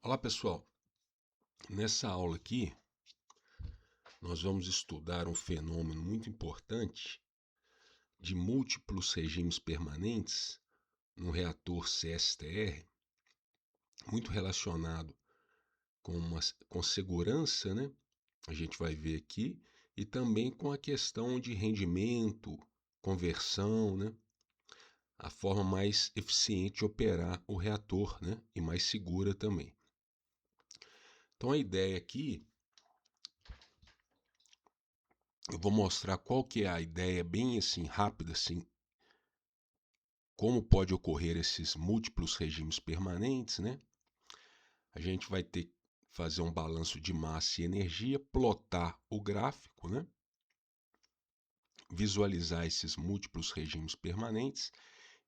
Olá pessoal, nessa aula aqui nós vamos estudar um fenômeno muito importante de múltiplos regimes permanentes no reator CSTR, muito relacionado com segurança, né? A gente vai ver aqui, e também com a questão de rendimento, conversão, né? A forma mais eficiente de operar o reator, né? E mais segura também. Então a ideia aqui, eu vou mostrar qual que é a ideia bem assim, rápida assim, como pode ocorrer esses múltiplos regimes permanentes, né? A gente vai ter que fazer um balanço de massa e energia, plotar o gráfico, né? Visualizar esses múltiplos regimes permanentes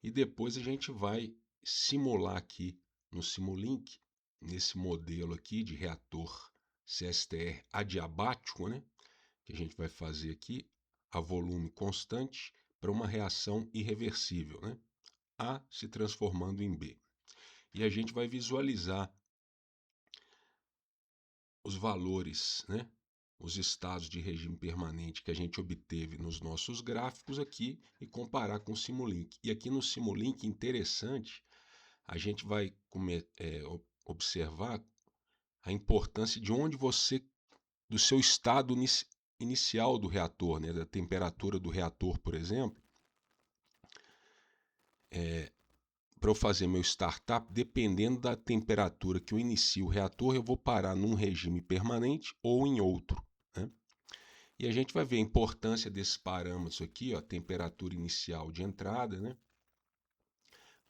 e depois a gente vai simular aqui no Simulink, nesse modelo aqui de reator CSTR adiabático, né? Que a gente vai fazer aqui a volume constante para uma reação irreversível, né? A se transformando em B. E a gente vai visualizar os valores, né? Os estados de regime permanente que a gente obteve nos nossos gráficos aqui e comparar com o Simulink. E aqui no Simulink, interessante, a gente vai observar a importância de onde você, do seu estado inicial do reator, né? Da temperatura do reator, por exemplo. Para eu fazer meu startup, dependendo da temperatura que eu inicio o reator, eu vou parar num regime permanente ou em outro, né? E a gente vai ver a importância desses parâmetros aqui, ó, temperatura inicial de entrada, né,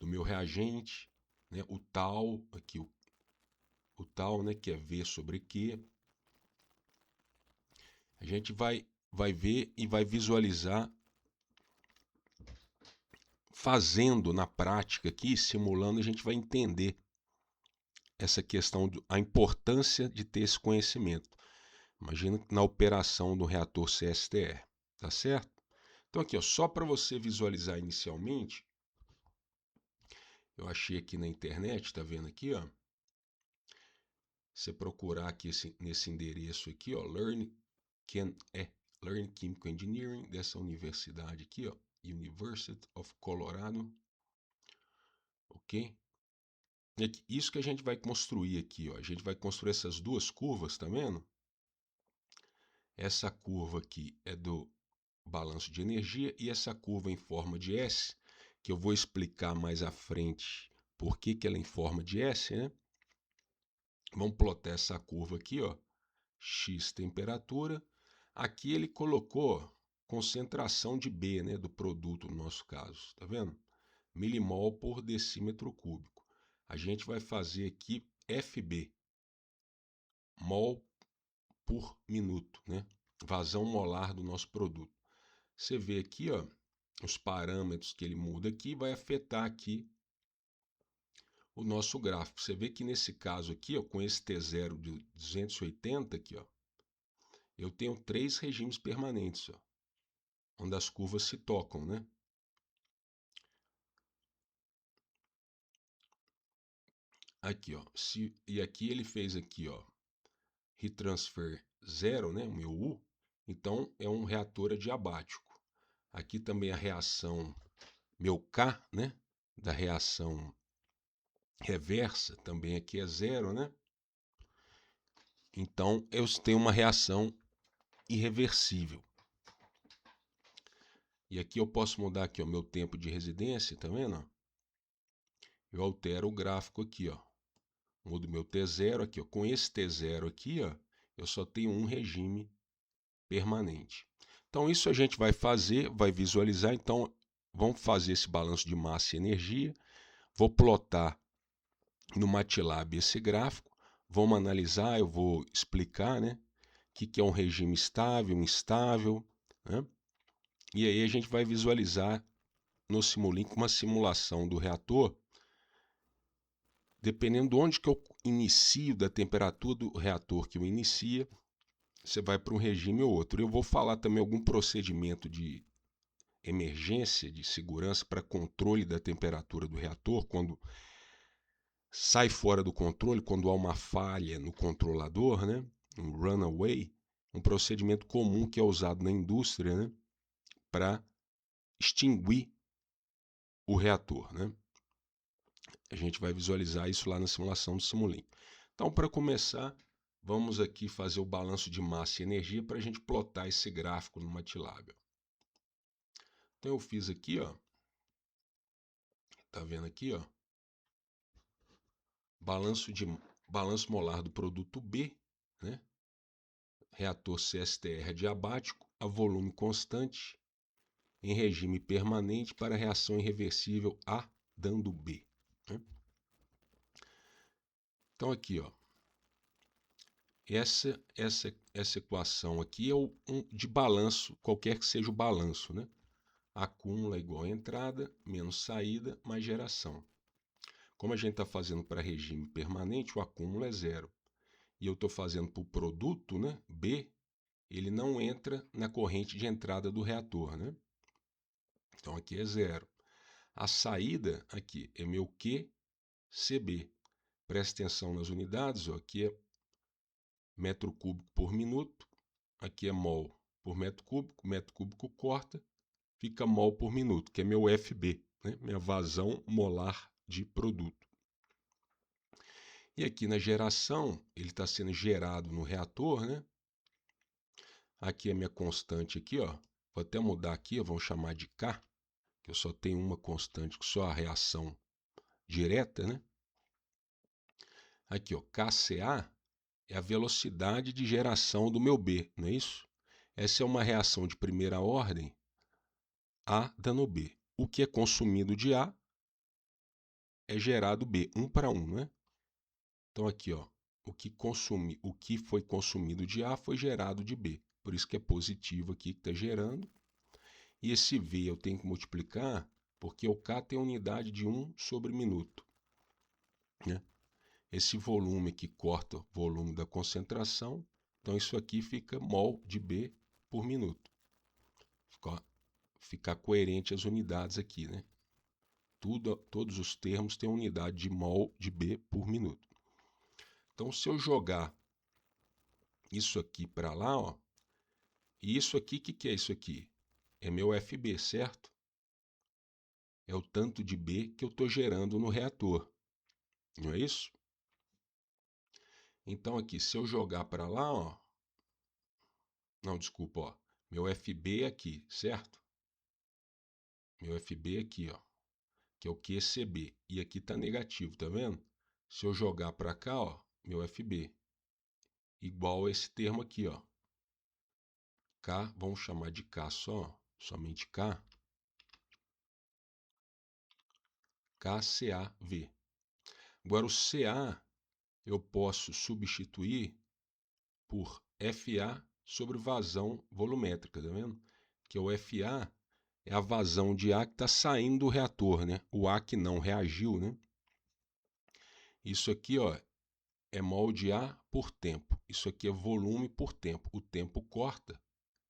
do meu reagente, né, o tal, aqui o tal, né, que é V sobre Q. A gente vai ver e vai visualizar fazendo na prática aqui, simulando, a gente vai entender essa questão, a importância de ter esse conhecimento. Imagina na operação do reator CSTR, tá certo? Então aqui, ó, só para você visualizar inicialmente, eu achei aqui na internet, tá vendo aqui, ó? Você procurar aqui nesse endereço aqui, ó, Learn Chemical Engineering, dessa universidade aqui, ó, University of Colorado, ok? Isso que a gente vai construir aqui, ó, a gente vai construir essas duas curvas, tá vendo? Essa curva aqui é do balanço de energia e essa curva em forma de S, que eu vou explicar mais à frente por que ela é em forma de S, né? Vamos plotar essa curva aqui, ó, X temperatura. Aqui ele colocou concentração de B, né, do produto no nosso caso, tá vendo? Milimol por decímetro cúbico. A gente vai fazer aqui FB, mol por minuto, né? Vazão molar do nosso produto. Você vê aqui, ó, os parâmetros que ele muda aqui vai afetar aqui o nosso gráfico. Você vê que nesse caso aqui, ó, com esse T0 de 280 aqui, ó, eu tenho 3 regimes permanentes, ó, onde as curvas se tocam, né? Aqui, ó, e aqui ele fez aqui, ó, heat transfer 0, né, o meu U, então é um reator adiabático. Aqui também a reação, meu K, né, da reação reversa, também aqui é 0, né? Então eu tenho uma reação irreversível. E aqui eu posso mudar aqui o meu tempo de residência, tá vendo? Eu altero o gráfico aqui, ó. Mudo meu T0 aqui, ó. Com esse T0 aqui, ó, eu só tenho um regime permanente. Então isso a gente vai fazer, vai visualizar. Então vamos fazer esse balanço de massa e energia. Vou plotar no MATLAB esse gráfico. Vamos analisar, eu vou explicar, né? O que é um regime estável, instável, né? E aí a gente vai visualizar no Simulink uma simulação do reator, dependendo de onde que eu inicio, da temperatura do reator que eu inicia, você vai para um regime ou outro. Eu vou falar também algum procedimento de emergência, de segurança para controle da temperatura do reator, quando sai fora do controle quando há uma falha no controlador, né? Um runaway, um procedimento comum que é usado na indústria, né? Para extinguir o reator, né? A gente vai visualizar isso lá na simulação do Simulink. Então, para começar, vamos aqui fazer o balanço de massa e energia para a gente plotar esse gráfico no MATLAB. Então, eu fiz aqui, ó. Tá vendo aqui, ó? Balanço molar do produto B, né? Reator CSTR adiabático a volume constante em regime permanente para reação irreversível A dando B, né? Então aqui, ó, essa equação aqui é de balanço, qualquer que seja o balanço, né? Acúmulo é igual a entrada menos saída mais geração. Como a gente está fazendo para regime permanente, o acúmulo é zero. E eu estou fazendo para o produto, né, B, ele não entra na corrente de entrada do reator, né? Então aqui é zero. A saída aqui é meu QCB. Presta atenção nas unidades, ó, aqui é metro cúbico por minuto, aqui é mol por metro cúbico corta, fica mol por minuto, que é meu FB, né? Minha vazão molar de produto. E aqui na geração, ele está sendo gerado no reator, né? Aqui é minha constante aqui, ó. Vou até mudar aqui, vamos chamar de K, que eu só tenho uma constante, que só a reação direta, né? Aqui, ó, KCA é a velocidade de geração do meu B, não é isso? Essa é uma reação de primeira ordem, A dando B. O que é consumido de A é gerado B, 1 para 1, né? Então aqui, ó, o que foi consumido de A foi gerado de B. Por isso que é positivo aqui que está gerando. E esse V eu tenho que multiplicar, porque o K tem unidade de 1 sobre minuto, né? Esse volume que corta o volume da concentração, então isso aqui fica mol de B por minuto. Ficar coerente as unidades aqui, né? Todos os termos têm unidade de mol de B por minuto. Então, se eu jogar isso aqui para lá, ó, e isso aqui, o que é isso aqui? É meu FB, certo? É o tanto de B que eu estou gerando no reator, não é isso? Então aqui, se eu jogar para lá, ó, não, desculpa, ó, meu FB é aqui, certo? Meu FB é aqui, ó, que é o QCB, e aqui está negativo, tá vendo? Se eu jogar para cá, ó, meu FB, igual a esse termo aqui, ó, K, vamos chamar de K só, somente K, KCAV. Agora o CA eu posso substituir por FA sobre vazão volumétrica, tá vendo? Que o FA é a vazão de ar que está saindo do reator, né? O ar que não reagiu, né? Isso aqui, ó, é mol de ar por tempo. Isso aqui é volume por tempo. O tempo corta.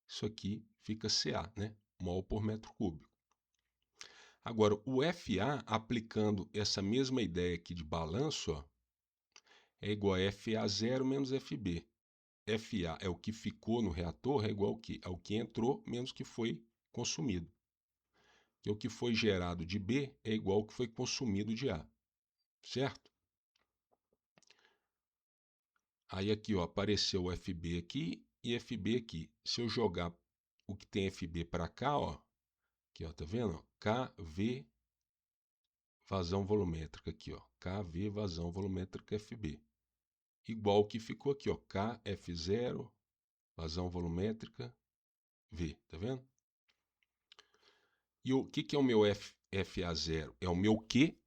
Isso aqui fica CA, né? Mol por metro cúbico. Agora, o FA, aplicando essa mesma ideia aqui de balanço, ó, é igual a FA0 menos FB. FA é o que ficou no reator, é igual ao que? Ao que entrou menos o que foi consumido. Que o que foi gerado de B é igual ao que foi consumido de A, certo? Aí aqui, ó, apareceu o FB aqui e FB aqui. Se eu jogar o que tem FB para cá, ó, aqui, ó, tá vendo? KV vazão volumétrica aqui, ó, KV vazão volumétrica FB. Igual ao que ficou aqui, ó, KF0 vazão volumétrica V, tá vendo? E o que é o meu FA0? É o meu Q,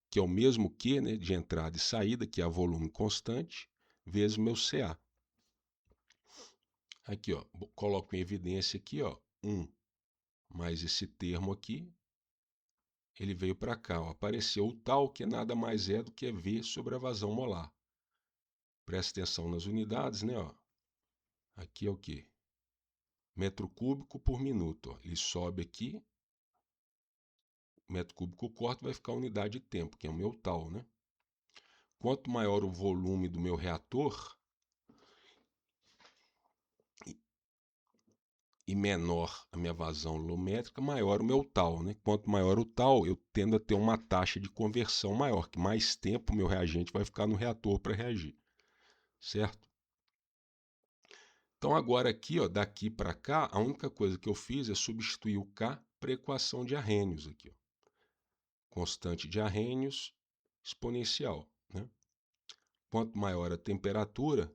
que é o mesmo Q, né, de entrada e saída, que é a volume constante, vezes o meu CA. Aqui, ó, coloco em evidência aqui, ó, 1 mais esse termo aqui, ele veio para cá, ó, apareceu o tal, que nada mais é do que V sobre a vazão molar. Presta atenção nas unidades, né, ó. Aqui é o quê? Metro cúbico por minuto, ó. Ele sobe aqui, metro cúbico corta, vai ficar a unidade de tempo, que é o meu tal, né? quanto maior o volume do meu reator e menor a minha vazão volumétrica, maior o meu tal, né? Quanto maior o tal, eu tendo a ter uma taxa de conversão maior, que mais tempo o meu reagente vai ficar no reator para reagir, certo? Então agora aqui, ó, daqui para cá, a única coisa que eu fiz é substituir o K para a equação de Arrhenius aqui, ó. Constante de Arrhenius exponencial, né? Quanto maior a temperatura,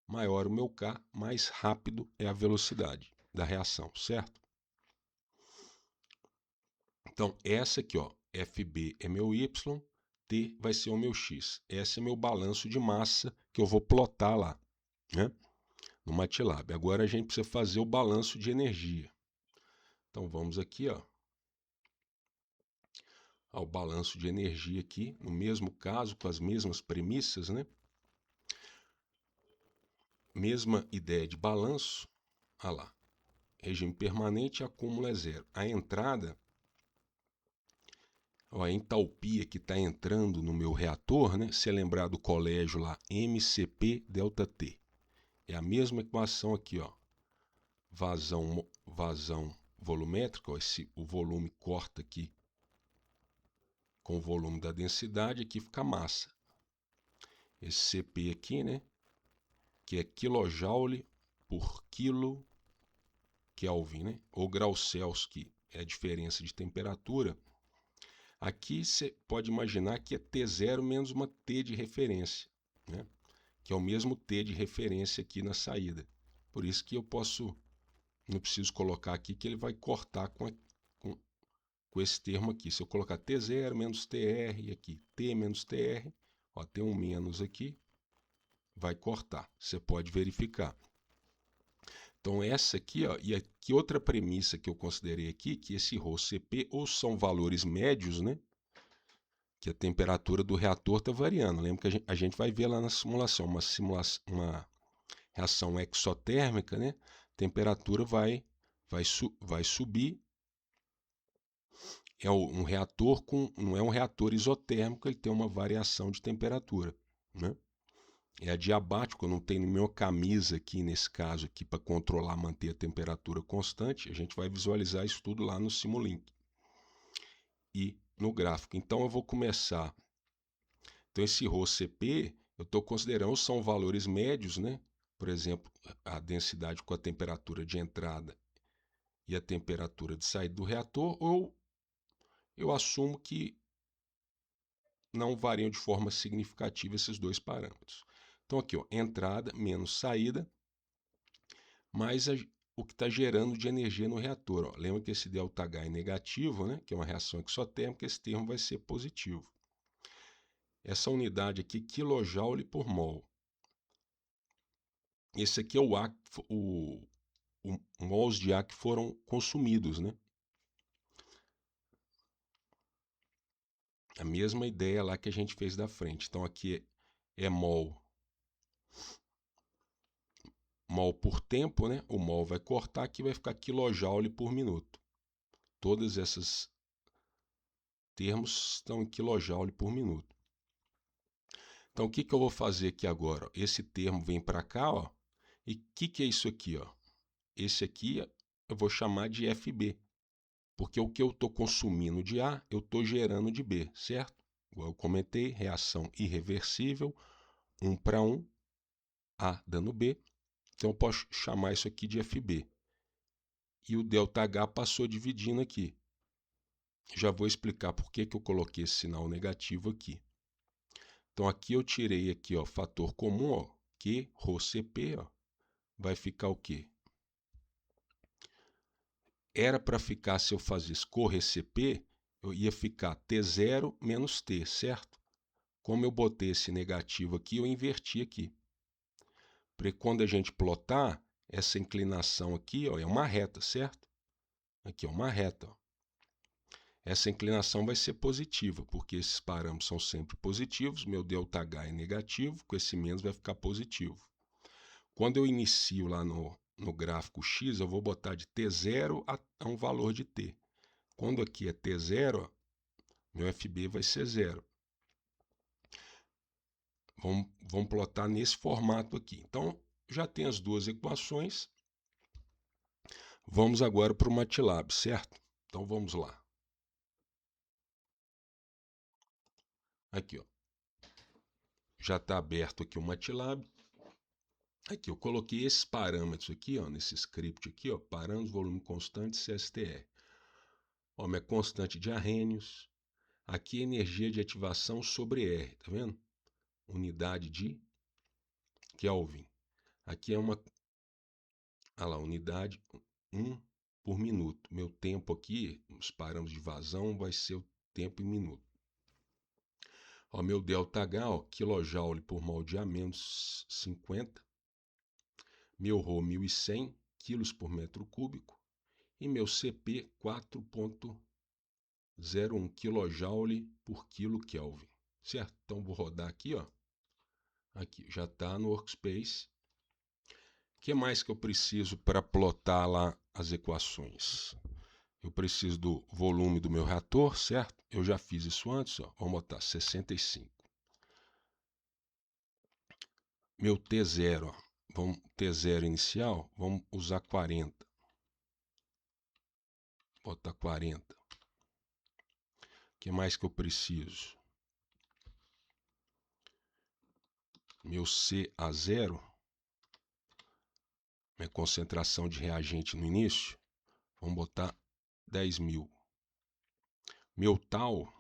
maior o meu K, mais rápido é a velocidade da reação, certo? Então, essa aqui, ó, FB é meu Y, T vai ser o meu X. Esse é meu balanço de massa que eu vou plotar lá, né, no MATLAB. Agora a gente precisa fazer o balanço de energia. Então, vamos aqui, ó, ao balanço de energia aqui, no mesmo caso, com as mesmas premissas, né? Mesma ideia de balanço, olha lá. Regime permanente, acúmulo é zero. A entrada, ó, a entalpia que está entrando no meu reator, né? Se lembrar do colégio lá, MCP delta T. É a mesma equação aqui, ó. Vazão volumétrica, ó, o volume corta aqui com o volume da densidade, aqui fica massa. Esse CP aqui, né? Que é quilojoule por quilo Kelvin, né? Ou graus Celsius, que é a diferença de temperatura. Aqui você pode imaginar que é T0 menos uma T de referência, né? Que é o mesmo T de referência aqui na saída. Por isso que eu não preciso colocar aqui que ele vai cortar com esse termo aqui. Se eu colocar T0 menos TR e aqui T menos TR, ó, tem um menos aqui, vai cortar. Você pode verificar. Então essa aqui, ó, e aqui outra premissa que eu considerei aqui, que esse ρCp ou são valores médios, né? Que a temperatura do reator está variando. Lembra que a gente vai ver lá na simulação, uma reação exotérmica, né? A temperatura vai subir. É um reator não é um reator isotérmico, ele tem uma variação de temperatura, né? É adiabático, eu não tenho nenhuma camisa aqui, nesse caso aqui, para controlar, manter a temperatura constante. A gente vai visualizar isso tudo lá no Simulink e no gráfico. Então eu vou começar. Então esse ρCp, eu estou considerando, são valores médios, né? Por exemplo, a densidade com a temperatura de entrada e a temperatura de saída do reator, ou eu assumo que não variam de forma significativa esses dois parâmetros. Então aqui, ó, entrada menos saída, mais o que está gerando de energia no reator. Ó. Lembra que esse ΔH é negativo, né? Que é uma reação exotérmica, esse termo vai ser positivo. Essa unidade aqui, quilojoule por mol. Esse aqui é o mols de ar que foram consumidos, né? A mesma ideia lá que a gente fez da frente. Então aqui é mol por tempo, né? O mol vai cortar, aqui vai ficar quilojoule por minuto. Todos esses termos estão em quilojoule por minuto. Então, o que eu vou fazer aqui agora? Esse termo vem para cá, ó. E o que é isso aqui, ó? Esse aqui eu vou chamar de FB. Porque o que eu estou consumindo de A, eu estou gerando de B, certo? Igual eu comentei, reação irreversível, 1 para 1, A dando B. Então, eu posso chamar isso aqui de FB. E o ΔH passou dividindo aqui. Já vou explicar por que eu coloquei esse sinal negativo aqui. Então, aqui eu tirei aqui, ó, fator comum, ó, Q, ρCp, ó, vai ficar o quê? Era para ficar, se eu fazesse corRCp, eu ia ficar T0 menos T, certo? Como eu botei esse negativo aqui, eu inverti aqui. Para quando a gente plotar, essa inclinação aqui, ó, é uma reta, certo? Aqui é uma reta, ó. Essa inclinação vai ser positiva, porque esses parâmetros são sempre positivos, meu ΔH é negativo, com esse menos vai ficar positivo. Quando eu inicio lá no gráfico X, eu vou botar de T0 a um valor de T. Quando aqui é T0, ó, meu FB vai ser zero. Vamos plotar nesse formato aqui. Então, já tem as duas equações. Vamos agora para o MATLAB, certo? Então, vamos lá. Aqui, ó. Já está aberto aqui o MATLAB. Aqui, eu coloquei esses parâmetros aqui, ó, nesse script aqui, ó, parâmetros, volume constante, CSTR. Ó, minha constante de Arrhenius. Aqui, energia de ativação sobre R, tá vendo? Unidade de Kelvin. Aqui é uma, olha lá, unidade 1 por minuto. Meu tempo aqui, os parâmetros de vazão, vai ser o tempo em minuto. Ó, meu ΔH, ó, kJ por mol de A menos 50. Meu Rho, 1.100 quilos por metro cúbico. E meu CP, 4,01 kJ por quilo Kelvin. Certo? Então, vou rodar aqui, ó. Aqui, já está no Workspace. O que mais que eu preciso para plotar lá as equações? Eu preciso do volume do meu reator, certo? Eu já fiz isso antes, ó. Vamos botar 65. Meu T0, ó. Vamos, T0 inicial, vamos usar 40. Botar 40. O que mais que eu preciso? Meu CA0, minha concentração de reagente no início, vamos botar 10.000. Meu tal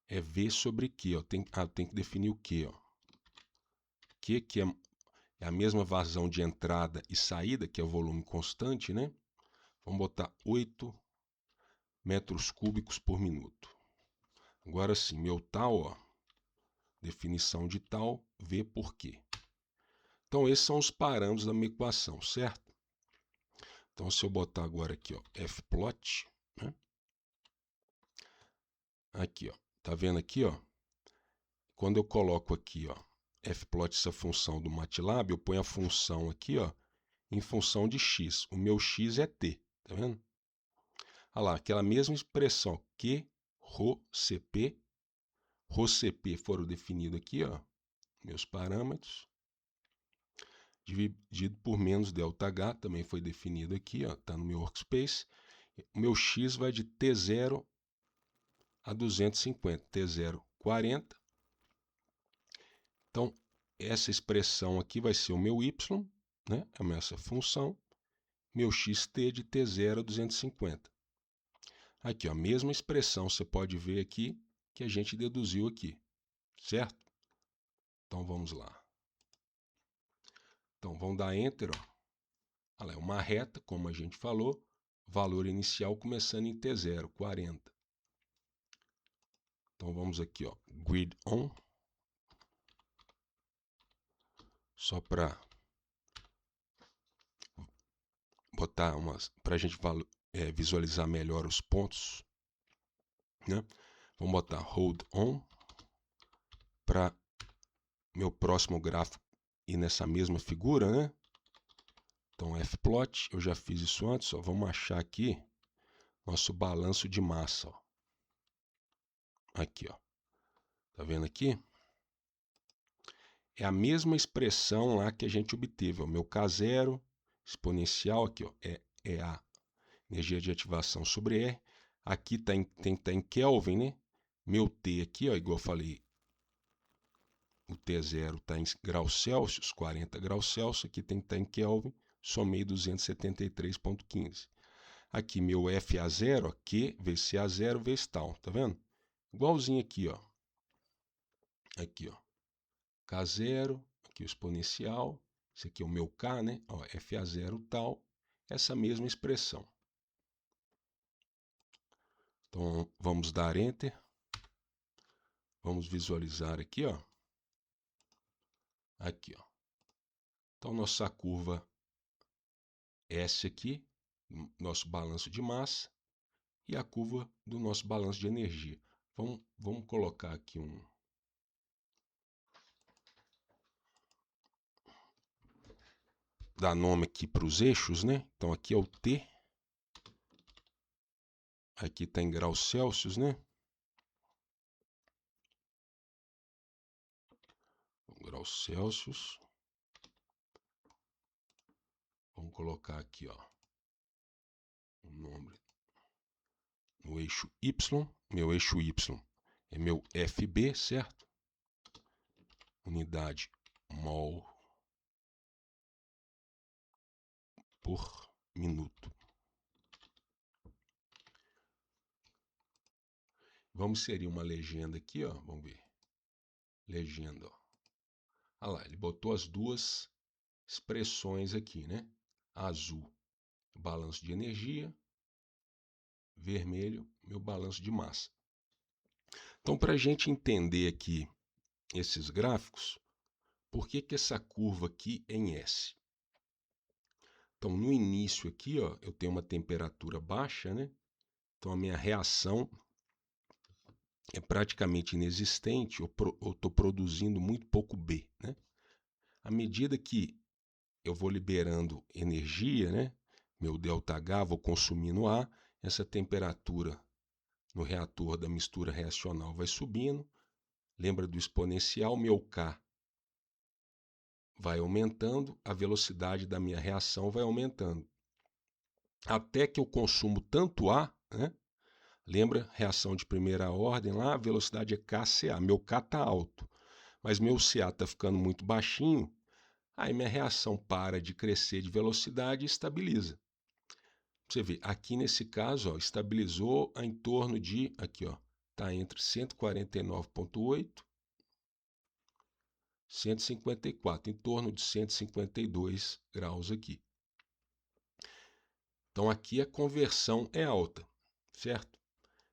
é V sobre Q. Ó. Tem que definir o Q. Ó. Q que é a mesma vazão de entrada e saída, que é o volume constante, né? Vamos botar 8 metros cúbicos por minuto. Agora sim, meu tal, ó, definição de tal, V por Q. Então, esses são os parâmetros da minha equação, certo? Então, se eu botar agora aqui, ó, fplot, né? Aqui, ó, tá vendo aqui, ó? Quando eu coloco aqui, ó, fplot, essa função do MATLAB, eu ponho a função aqui, ó, em função de x. O meu x é t, tá vendo? Olha lá, aquela mesma expressão, Q, Rho, CP. Rho, CP foram definidos aqui, ó, meus parâmetros. Dividido por menos ΔH, também foi definido aqui, ó, tá no meu workspace. O meu x vai de T0 a 250, T0, 40. Então, essa expressão aqui vai ser o meu y, né, essa função, meu xt de T0 a 250. Aqui, ó, a mesma expressão, você pode ver aqui, que a gente deduziu aqui, certo? Então, vamos lá. Então, vamos dar Enter, ó. Olha lá, é uma reta, como a gente falou, valor inicial começando em T0, 40. Então, vamos aqui, ó, Grid On. Só para botar umas, para a gente visualizar melhor os pontos, né? Vamos botar Hold On para meu próximo gráfico ir nessa mesma figura, né? Então, fplot, eu já fiz isso antes, ó. Vamos achar aqui nosso balanço de massa, ó. Aqui, ó. Tá vendo aqui? É a mesma expressão lá que a gente obteve, ó. Meu K0 exponencial aqui, ó, é a energia de ativação sobre R. Aqui tem que estar em Kelvin, né? Meu T aqui, ó, igual eu falei, o T0 está em graus Celsius, 40 graus Celsius. Aqui tem que estar em Kelvin, somei 273,15. Aqui meu FA0, ó, Q vezes CA0 vezes tal, tá vendo? Igualzinho aqui, ó. Aqui, ó. K0, aqui o exponencial. Esse aqui é o meu K, né? Ó, FA0 tal. Essa mesma expressão. Então, vamos dar Enter. Vamos visualizar aqui, ó. Aqui, ó. Então, nossa curva S aqui, nosso balanço de massa, e a curva do nosso balanço de energia. Vamos colocar aqui dar nome aqui para os eixos, né? Então, aqui é o T. Aqui está em graus Celsius, né? graus Celsius. Vamos colocar aqui, ó, o número no eixo Y. Meu eixo Y é meu FB, certo? Unidade mol por minuto. Vamos inserir uma legenda aqui, ó. Vamos ver. Legenda, ó. Olha lá, ele botou as duas expressões aqui, né? Azul, balanço de energia. Vermelho, meu balanço de massa. Então, para a gente entender aqui esses gráficos, por que essa curva aqui é em S? Então, no início aqui, ó, eu tenho uma temperatura baixa, né? Então, a minha reação é praticamente inexistente, eu estou produzindo muito pouco B, né? À medida que eu vou liberando energia, né? Meu ΔH, vou consumindo A, essa temperatura no reator da mistura reacional vai subindo. Lembra do exponencial? Meu K vai aumentando, a velocidade da minha reação vai aumentando. Até que eu consumo tanto A, né? Lembra, reação de primeira ordem lá, a velocidade é KCA. Meu K está alto, mas meu CA está ficando muito baixinho. Aí minha reação para de crescer de velocidade e estabiliza. Você vê, aqui nesse caso, ó, estabilizou em torno de, aqui, ó, está entre 149,8 154, em torno de 152 graus aqui. Então aqui a conversão é alta, certo?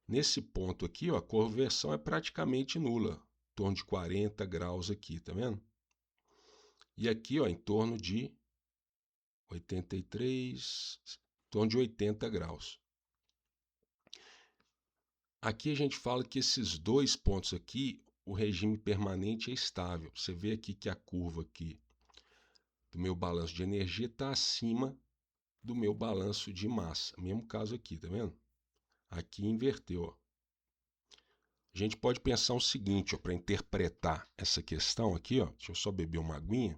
Nesse ponto aqui, ó, a conversão é praticamente nula, em torno de 40 graus aqui, tá vendo? E aqui, ó, em torno de 83, em torno de 80 graus. Aqui a gente fala que esses dois pontos aqui, o regime permanente é estável. Você vê aqui que a curva aqui do meu balanço de energia está acima do meu balanço de massa. Mesmo caso aqui, tá vendo? Aqui inverteu, ó. A gente pode pensar o seguinte, ó, para interpretar essa questão aqui, ó. Deixa eu só beber uma aguinha.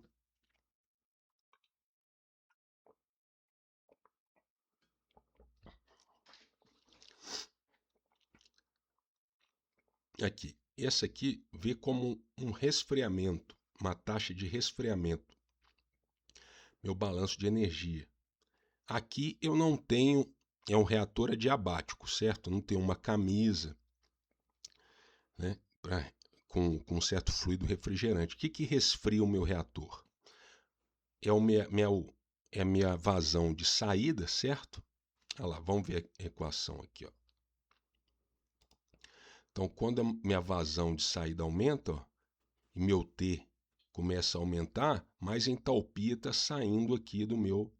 Aqui, essa aqui vê como um resfriamento, uma taxa de resfriamento. Meu balanço de energia. Aqui eu não tenho, é um reator adiabático, certo? Não tenho uma camisa, né, com um certo fluido refrigerante. O que resfria o meu reator? É a minha vazão de saída, certo? Olha lá, vamos ver a equação aqui, ó. Então, quando a minha vazão de saída aumenta, ó, e meu T começa a aumentar, mais entalpia está saindo aqui do meu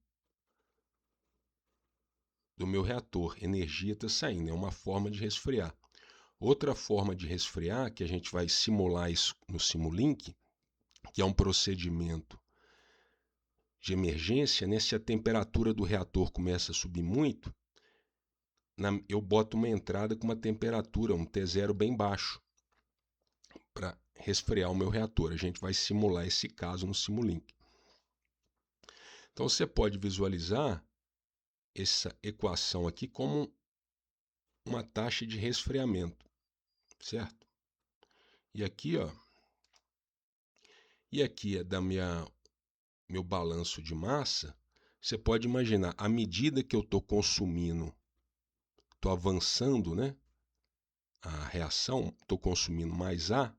reator. Energia está saindo, é uma forma de resfriar. Outra forma de resfriar, que a gente vai simular isso no Simulink, que é um procedimento de emergência, né? Se a temperatura do reator começa a subir muito, eu boto uma entrada com uma temperatura, um T0 bem baixo, para resfriar o meu reator. A gente vai simular esse caso no Simulink. Então você pode visualizar essa equação aqui como uma taxa de resfriamento, certo? E aqui, ó, é da meu balanço de massa. Você pode imaginar, à medida que eu estou consumindo, estou avançando, né? A reação, estou consumindo mais A,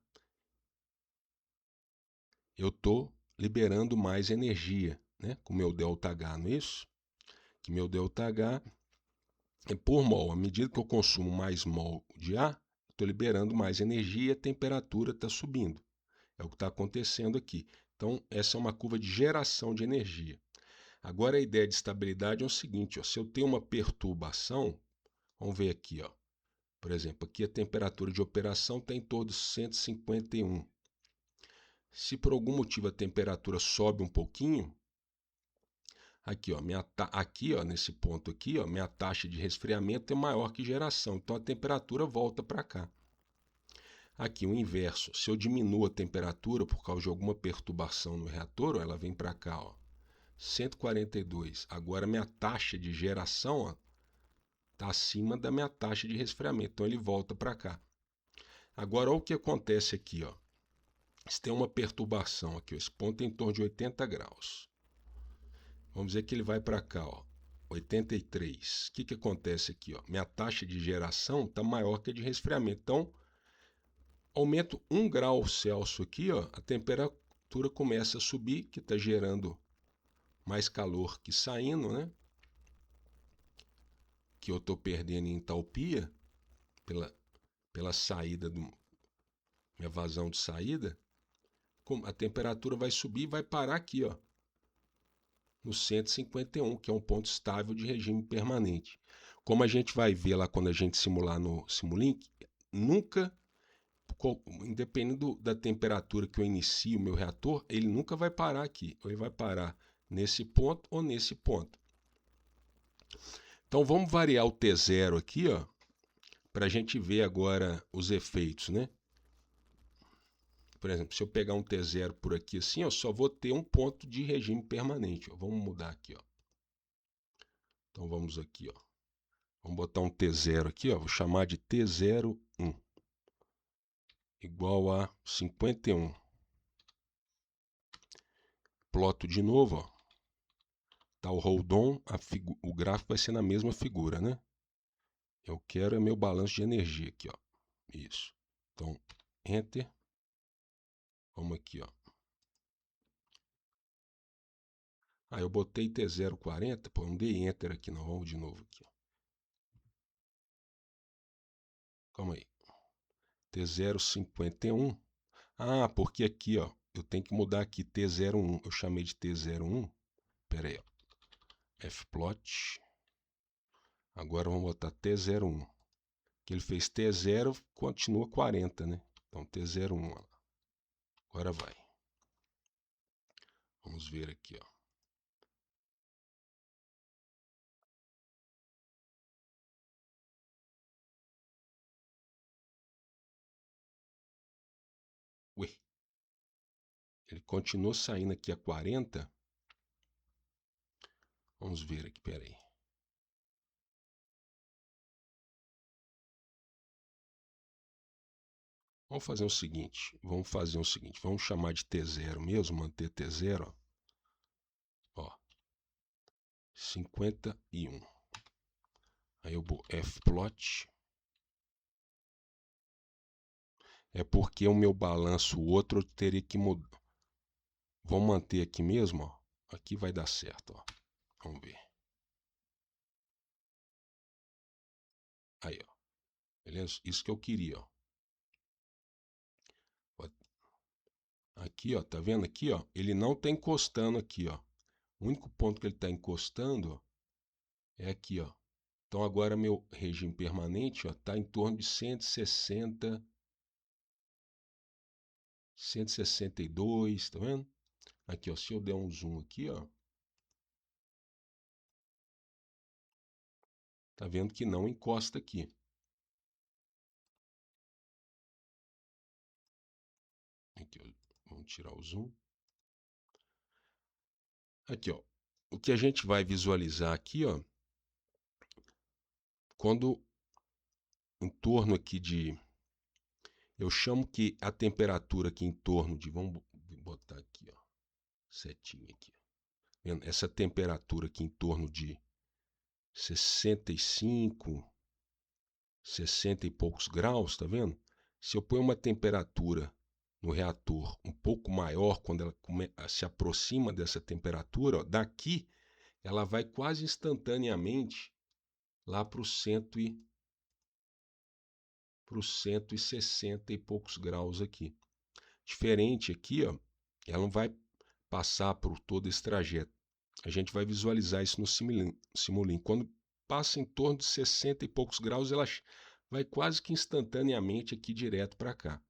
eu estou liberando mais energia, né? Com o meu ΔH, não é isso? Que meu ΔH é por mol. À medida que eu consumo mais mol de A, estou liberando mais energia e a temperatura está subindo. É o que está acontecendo aqui. Então, essa é uma curva de geração de energia. Agora, a ideia de estabilidade é o seguinte, ó, se eu tenho uma perturbação, vamos ver aqui, ó. Por exemplo, aqui a temperatura de operação está em torno de 151. Se por algum motivo a temperatura sobe um pouquinho, aqui, ó, aqui, ó, nesse ponto aqui, ó, minha taxa de resfriamento é maior que geração, então a temperatura volta para cá. Aqui o inverso, se eu diminuo a temperatura por causa de alguma perturbação no reator, ó, ela vem para cá, ó, 142. Agora minha taxa de geração está acima da minha taxa de resfriamento, então ele volta para cá. Agora olha o que acontece aqui, ó. Se tem uma perturbação aqui, ó, esse ponto é em torno de 80 graus. Vamos dizer que ele vai para cá, ó, 83. O que acontece aqui, ó? Minha taxa de geração está maior que a de resfriamento. Então, aumento 1 grau Celsius aqui, ó, a temperatura começa a subir, que está gerando mais calor que saindo, né? Que eu estou perdendo em entalpia pela saída, minha vazão de saída. A temperatura vai subir e vai parar aqui, ó, no 151, que é um ponto estável de regime permanente. Como a gente vai ver lá quando a gente simular no Simulink, nunca, independendo da temperatura que eu inicio o meu reator, ele nunca vai parar aqui. Ele vai parar nesse ponto ou nesse ponto. Então vamos variar o T0 aqui, ó, para a gente ver agora os efeitos, né? Por exemplo, se eu pegar um T0 por aqui assim, eu só vou ter um ponto de regime permanente. Ó. Vamos mudar aqui, ó. Então vamos aqui, ó. Vamos botar um T0 aqui, ó. Vou chamar de T01 igual a 51. Ploto de novo, ó. Tá o hold on, o gráfico vai ser na mesma figura, né? Eu quero é meu balanço de energia aqui, ó. Isso. Então, Enter. Vamos aqui, ó. Ah, eu botei T040, pô, não dei Enter aqui não, vamos de novo aqui, ó. Calma aí. T051. Ah, porque aqui, ó, eu tenho que mudar aqui T01. Eu chamei de T01. Pera aí, ó. Fplot. Agora vamos botar T01. Que ele fez T0, continua 40, né? Então T01, ó. Agora vai. Vamos ver aqui, ó. Ué. Ele continua saindo aqui a 40. Vamos ver aqui, pera aí. Vamos fazer o seguinte, vamos chamar de T0 mesmo, manter T0, ó, 51. Aí eu vou Fplot. É porque o meu balanço, o outro, eu teria que mudar. Vamos manter aqui mesmo, ó. Aqui vai dar certo, ó. Vamos ver. Aí, ó. Beleza? Isso que eu queria, ó. Aqui, ó, tá vendo aqui, ó? Ele não tá encostando aqui, ó. O único ponto que ele tá encostando, ó, é aqui, ó. Então agora meu regime permanente, ó, tá em torno de 160, 162, tá vendo? Aqui, ó, se eu der um zoom aqui, ó, tá vendo que não encosta aqui. Aqui, ó, vamos tirar o zoom. Aqui, ó, o que a gente vai visualizar aqui, ó, quando em torno aqui de, eu chamo que a temperatura aqui em torno de, vamos botar aqui, ó, setinha aqui, ó. Vendo? Essa temperatura aqui em torno de 65, 60 e poucos graus, tá vendo? Se eu ponho uma temperatura no reator um pouco maior, quando ela se aproxima dessa temperatura, ó, daqui ela vai quase instantaneamente lá para os 160 e poucos graus aqui. Diferente aqui, ó, ela não vai passar por todo esse trajeto. A gente vai visualizar isso no Simulink. Quando passa em torno de 60 e poucos graus, ela vai quase que instantaneamente aqui direto para cá.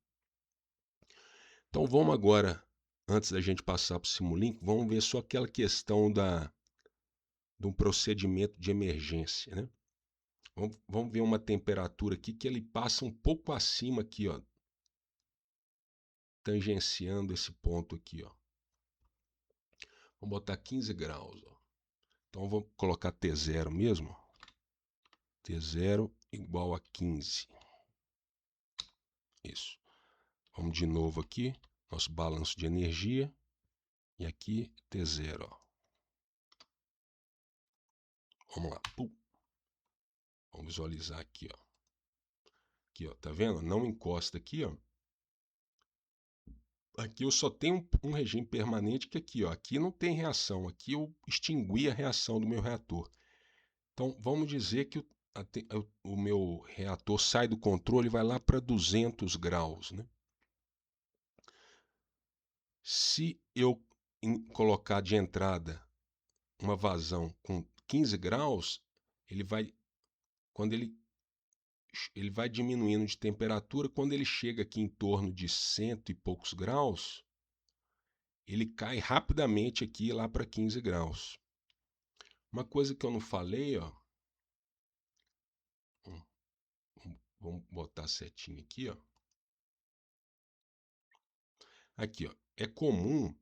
Então vamos agora, antes da gente passar para o Simulink, vamos ver só aquela questão de um procedimento de emergência, né? Vamos ver uma temperatura aqui que ele passa um pouco acima aqui, ó, tangenciando esse ponto aqui, ó. Vamos botar 15 graus, ó. Então vou colocar T0 mesmo. T0 igual a 15. Isso. Vamos de novo aqui, nosso balanço de energia. E aqui T0, ó. Vamos lá. Vamos visualizar aqui, ó. Aqui, ó, tá vendo? Não encosta aqui, ó. Aqui eu só tenho um regime permanente que aqui, ó. Aqui não tem reação. Aqui eu extingui a reação do meu reator. Então, vamos dizer que o meu reator sai do controle e vai lá para 200 graus, né? Se eu colocar de entrada uma vazão com 15 graus, quando ele vai diminuindo de temperatura, quando ele chega aqui em torno de 100 e poucos graus, ele cai rapidamente aqui lá para 15 graus. Uma coisa que eu não falei, ó, vamos botar a setinha aqui, ó. Aqui, ó, é comum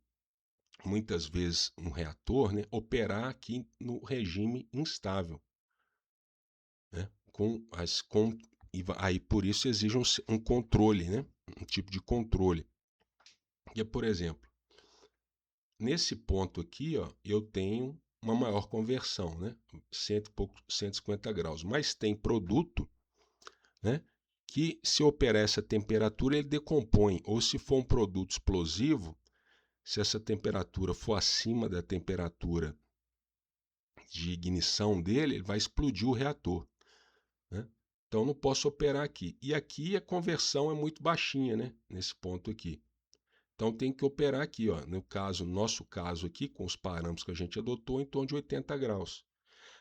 muitas vezes um reator, né, operar aqui no regime instável, né, aí por isso exige um controle, né, um tipo de controle. E, por exemplo, nesse ponto aqui, ó, eu tenho uma maior conversão, né, 150 graus, mas tem produto, né, que se operar essa temperatura ele decompõe, ou se for um produto explosivo, se essa temperatura for acima da temperatura de ignição dele, ele vai explodir o reator, né? Então não posso operar aqui. E aqui a conversão é muito baixinha, né? Nesse ponto aqui. Então tem que operar aqui, ó. No nosso caso aqui, com os parâmetros que a gente adotou, em torno de 80 graus.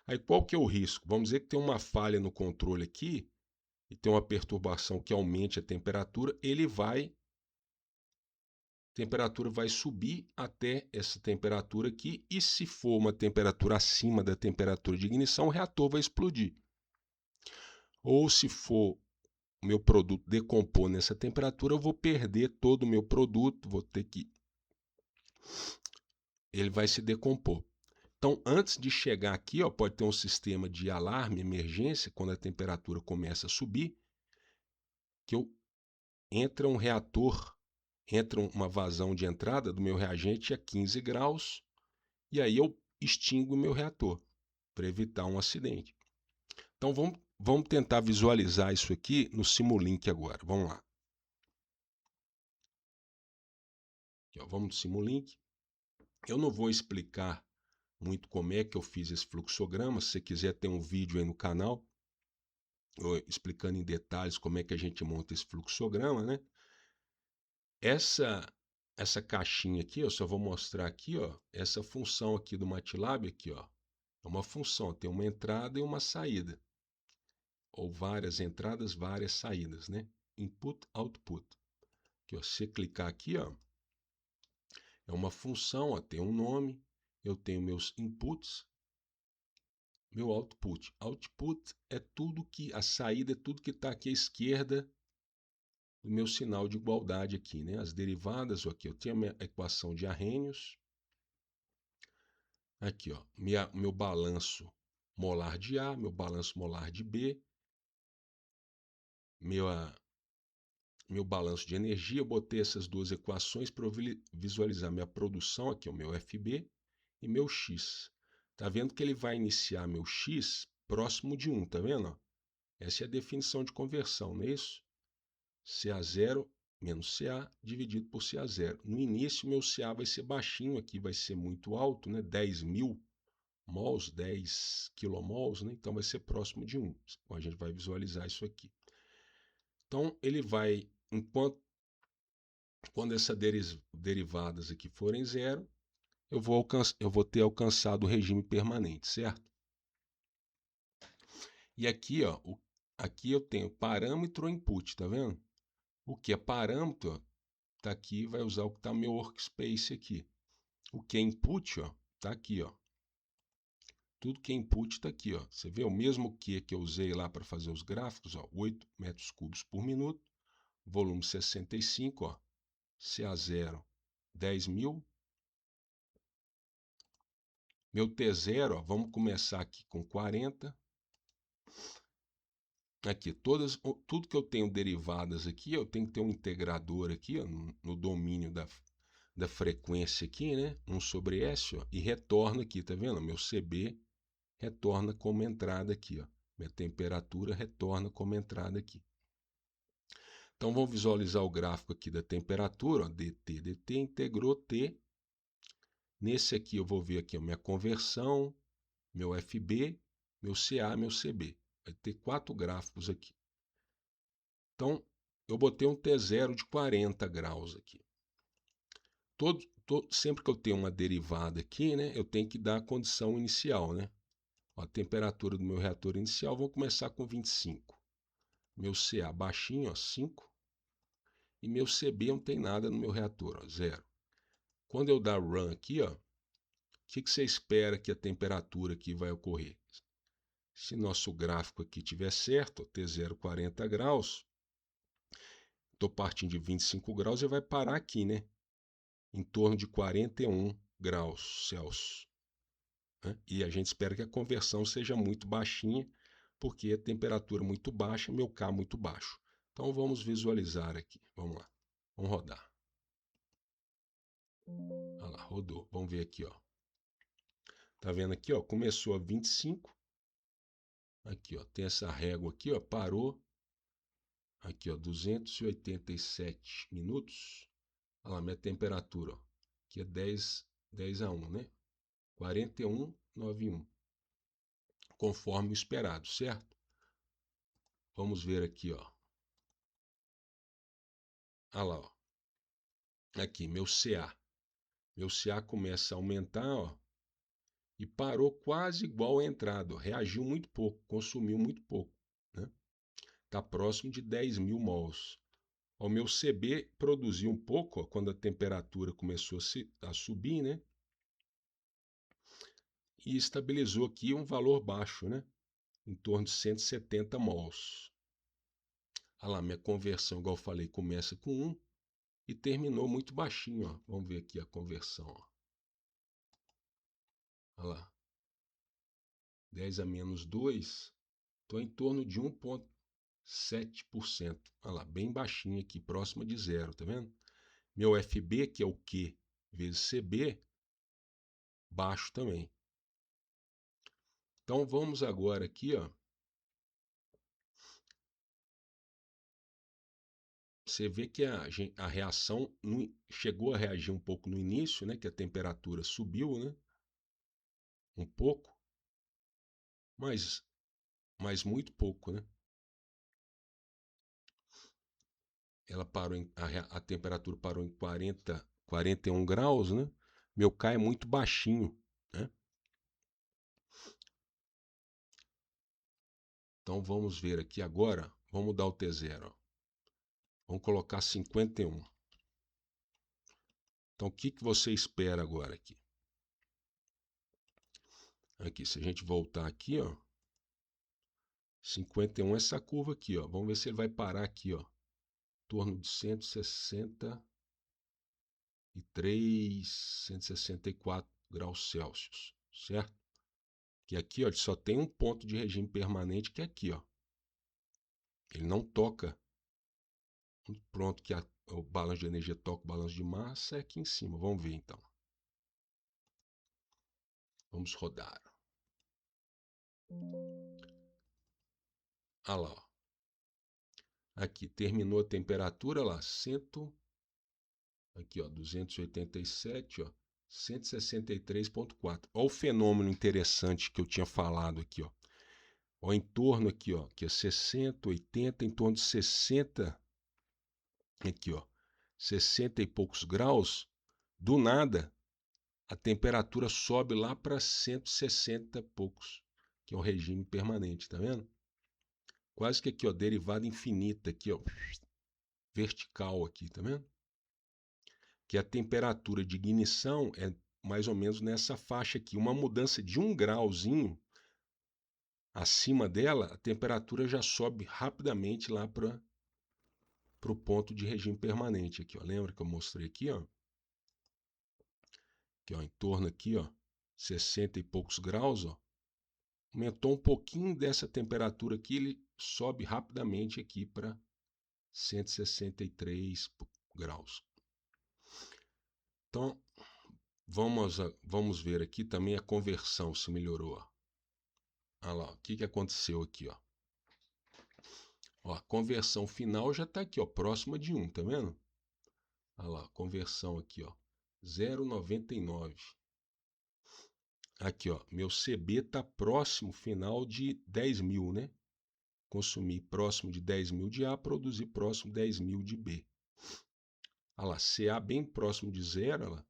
Aí qual que é o risco? Vamos dizer que tem uma falha no controle aqui e tem uma perturbação que aumente a temperatura, temperatura vai subir até essa temperatura aqui, e se for uma temperatura acima da temperatura de ignição, o reator vai explodir. Ou se for o meu produto decompor nessa temperatura, eu vou perder todo o meu produto, ele vai se decompor. Então, antes de chegar aqui, ó, pode ter um sistema de alarme, emergência, quando a temperatura começa a subir, que entra uma vazão de entrada do meu reagente a 15 graus, e aí eu extingo o meu reator, para evitar um acidente. Então vamos tentar visualizar isso aqui no Simulink agora. Vamos lá. Aqui, ó, vamos no Simulink. Eu não vou explicar muito como é que eu fiz esse fluxograma. Se você quiser, tem um vídeo aí no canal explicando em detalhes como é que a gente monta esse fluxograma, né? Essa caixinha aqui, eu só vou mostrar aqui, ó, essa função aqui do MATLAB aqui, ó. É uma função, tem uma entrada e uma saída. Ou várias entradas, várias saídas, né? Input, output. Aqui, ó, se você clicar aqui, ó, é uma função, ó, tem um nome, eu tenho meus inputs, meu output. Output é tudo que, a saída é tudo que está aqui à esquerda do meu sinal de igualdade aqui, né? As derivadas, ó, aqui eu tenho a minha equação de Arrhenius, aqui, ó, meu balanço molar de A, meu balanço molar de B, meu balanço de energia. Eu botei essas duas equações para eu visualizar minha produção, aqui é o meu FB, e meu X. Tá vendo que ele vai iniciar meu X próximo de 1, tá vendo? Essa é a definição de conversão, não é isso? CA0 menos CA dividido por CA0. No início, meu CA vai ser baixinho aqui, vai ser muito alto, né? 10.000 mols, 10 kmols, né? Então vai ser próximo de 1. Então a gente vai visualizar isso aqui. Então ele vai, quando essas derivadas aqui forem zero, eu vou ter alcançado o regime permanente, certo? E aqui, ó, aqui eu tenho parâmetro input, tá vendo? O que é parâmetro, ó, tá aqui, vai usar o que está no meu workspace aqui. O que é input, ó, tá aqui, ó. Tudo que é input está aqui, ó. Você vê o mesmo que eu usei lá para fazer os gráficos, ó, 8 metros cúbicos por minuto, volume 65, ó. CA0, 10.000. Meu T0, ó, vamos começar aqui com 40. Aqui, tudo que eu tenho derivadas aqui, eu tenho que ter um integrador aqui, ó, no domínio da frequência aqui, né? 1 sobre S, ó, e retorna aqui, tá vendo? Meu CB retorna como entrada aqui, ó. Minha temperatura retorna como entrada aqui. Então, vamos visualizar o gráfico aqui da temperatura, ó, dt, integrou T. Nesse aqui eu vou ver aqui a minha conversão, meu FB, meu CA, meu CB. Vai ter 4 gráficos aqui. Então, eu botei um T0 de 40 graus aqui. Sempre que eu tenho uma derivada aqui, né, eu tenho que dar a condição inicial, né? Ó, a temperatura do meu reator inicial, vou começar com 25. Meu CA baixinho, ó, 5. E meu CB não tem nada no meu reator, ó, 0. Quando eu dar run aqui, ó, o que você espera que a temperatura aqui vai ocorrer? Se nosso gráfico aqui tiver certo, T0 40 graus, estou partindo de 25 graus e vai parar aqui, né? Em torno de 41 graus Celsius. Né? E a gente espera que a conversão seja muito baixinha, porque a temperatura muito baixa, meu K muito baixo. Então vamos visualizar aqui. Vamos lá. Vamos rodar. Olha lá, rodou. Vamos ver aqui, ó. Tá vendo aqui, ó? Começou a 25. Aqui, ó. Tem essa régua aqui, ó. Parou. Aqui, ó. 287 minutos. Olha lá, minha temperatura, ó. Aqui é 10 a 1, né? 41,91. Conforme o esperado, certo? Vamos ver aqui, ó. Olha lá, ó. Aqui, meu CA. Meu CA começa a aumentar, ó. E parou quase igual à entrada. Ó. Reagiu muito pouco, consumiu muito pouco, né? Está próximo de 10.000 mols. O meu CB produziu um pouco, ó, quando a temperatura começou a subir, né? E estabilizou aqui um valor baixo, né? Em torno de 170 mols. Olha lá, minha conversão, igual eu falei, começa com 1 e terminou muito baixinho, ó. Vamos ver aqui a conversão, ó. Olha lá. 10 a menos 2, estou em torno de 1,7%. Olha lá, bem baixinho aqui, próxima de zero, tá vendo? Meu FB, que é o Q vezes CB, baixo também. Então vamos agora aqui, ó. Você vê que a reação chegou a reagir um pouco no início, né? Que a temperatura subiu, né? Um pouco, mas muito pouco, né? Ela parou a temperatura parou em 41 graus, né? Meu K é muito baixinho, né? Então vamos ver aqui agora, vamos dar o T0, ó. Vamos colocar 51. Então o que você espera agora aqui? Aqui, se a gente voltar aqui, ó, 51 é essa curva aqui, ó. Vamos ver se ele vai parar aqui, ó, em torno de 163, 164 graus Celsius, certo? Que aqui, ó, só tem um ponto de regime permanente que é aqui, ó. Ele não toca. Pronto, que o balanço de energia toca o balanço de massa é aqui em cima. Vamos ver então. Vamos rodar. Ah lá, ó. Aqui, terminou a temperatura lá, aqui, ó, 287, ó, 163,4. Olha o fenômeno interessante que eu tinha falado aqui, ó. Ó, em torno aqui, ó, que é 60, 80, em torno de 60, aqui, ó, 60 e poucos graus, do nada, a temperatura sobe lá para 160 e poucos, que é o regime permanente, tá vendo? Quase que aqui, ó, derivada infinita aqui, ó, vertical aqui, tá vendo? Que a temperatura de ignição é mais ou menos nessa faixa aqui. Uma mudança de 1 grauzinho acima dela, a temperatura já sobe rapidamente lá para para o ponto de regime permanente aqui, ó. Lembra que eu mostrei aqui, ó? Aqui, ó, em torno aqui, ó, 60 e poucos graus, ó. Aumentou um pouquinho dessa temperatura aqui, ele sobe rapidamente aqui para 163 graus. Então, vamos ver aqui também a conversão, se melhorou. Ó. Olha lá, o que aconteceu aqui, ó. Ó, a conversão final já está aqui, ó, próxima de 1, tá vendo? Olha lá, conversão aqui, ó, 0,99. Aqui, ó, meu CB está próximo final de 10.000, né? Consumir próximo de 10.000 de A, produzir próximo de 10.000 de B. Olha lá, CA bem próximo de 0, olha lá.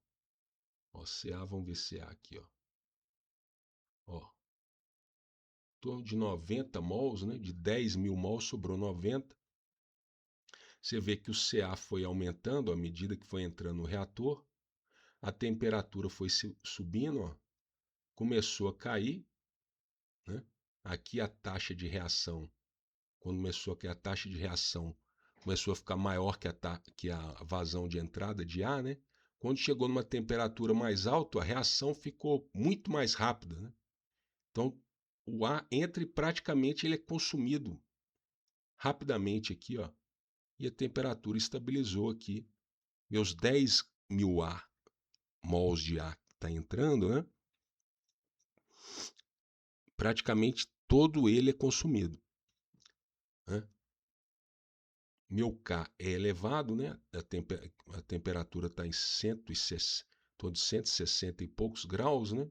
Ó, CA, vamos ver CA aqui, ó. Ó, em torno de 90 mols, né? De 10.000 mols sobrou 90. Você vê que o CA foi aumentando à medida que foi entrando no reator. A temperatura foi subindo, ó. Começou a cair, né? Aqui a taxa de reação, quando começou a cair a taxa de reação, começou a ficar maior que a vazão de entrada de ar, né? Quando chegou numa temperatura mais alta, a reação ficou muito mais rápida, né? Então, o ar entra e praticamente ele é consumido rapidamente aqui, ó. E a temperatura estabilizou aqui. Meus 10.000 mols de ar que está entrando, né? Praticamente todo ele é consumido, né? Meu K é elevado, né? A temperatura está em 160 e poucos graus, né?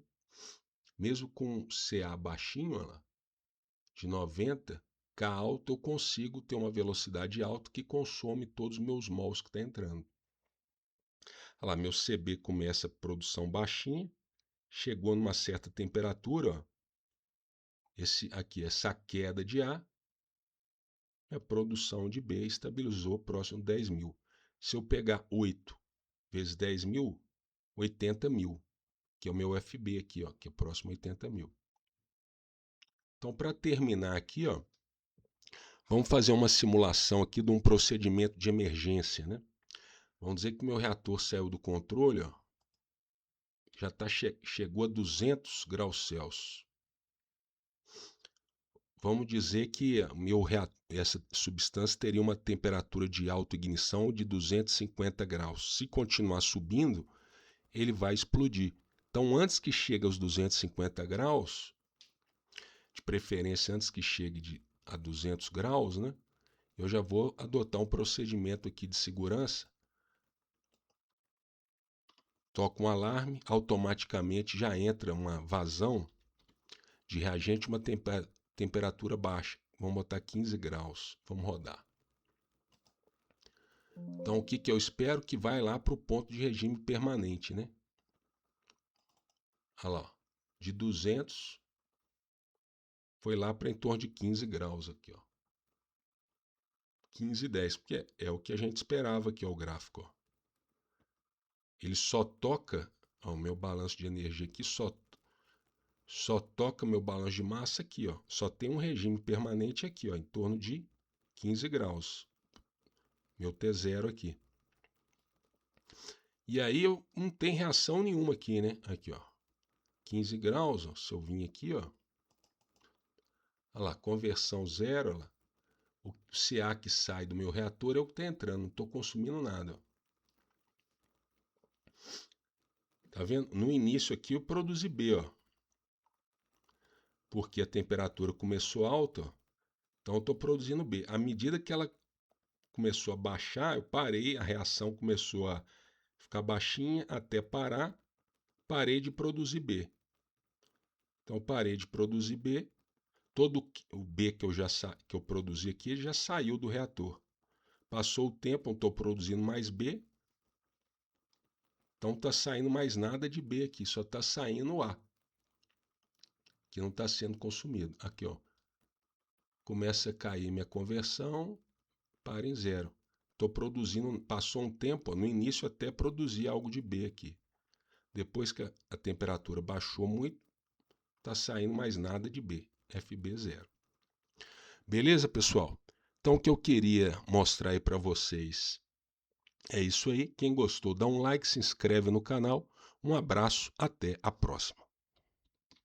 Mesmo com CA baixinho, olha lá, de 90, K alto, eu consigo ter uma velocidade alta que consome todos os meus mols que está entrando. Olha lá, meu CB começa a produção baixinha, chegou numa certa temperatura, ó, essa queda de ar, a produção de B estabilizou próximo de 10.000. Se eu pegar 8 vezes 10.000, 80.000, que é o meu FB aqui, ó, que é próximo a 80.000. Então, para terminar aqui, ó, vamos fazer uma simulação aqui de um procedimento de emergência, né? Vamos dizer que meu reator saiu do controle, ó, já chegou a 200 graus Celsius. Vamos dizer que essa substância teria uma temperatura de autoignição de 250 graus. Se continuar subindo, ele vai explodir. Então, antes que chegue aos 250 graus, de preferência antes que chegue a 200 graus, né? Eu já vou adotar um procedimento aqui de segurança. Toco um alarme, automaticamente já entra uma vazão de reagente, uma temperatura baixa. Vamos botar 15 graus. Vamos rodar. Então, o que eu espero? Que vai lá para o ponto de regime permanente, né? Olha lá, de 200 foi lá para em torno de 15 graus aqui, ó. 15,10, porque é o que a gente esperava aqui, ó, o gráfico, ó. Ele só toca, ó, o meu balanço de energia aqui, só toca meu balanço de massa aqui, ó. Só tem um regime permanente aqui, ó, em torno de 15 graus. Meu T0 aqui. E aí eu não tem reação nenhuma aqui, né? Aqui, ó. 15 graus, ó. Se eu vim aqui, ó. Olha lá, conversão zero, olha lá. O CA que sai do meu reator é o que está entrando, não estou consumindo nada, ó. Tá vendo? No início aqui eu produzi B, ó. Porque a temperatura começou alta, ó. Então eu estou produzindo B. À medida que ela começou a baixar, eu parei, a reação começou a ficar baixinha até parar, parei de produzir B. Então parei de produzir B, todo o B que eu produzi aqui já saiu do reator. Passou o tempo, não estou produzindo mais B, então não está saindo mais nada de B aqui, só está saindo A, que não está sendo consumido. Aqui, ó, começa a cair minha conversão, para em zero. Estou produzindo, passou um tempo, ó, no início até produzi algo de B aqui. Depois que a temperatura baixou muito, está saindo mais nada de B, FB zero. Beleza, pessoal? Então, o que eu queria mostrar aí para vocês é isso aí. Quem gostou, dá um like, se inscreve no canal. Um abraço, até a próxima.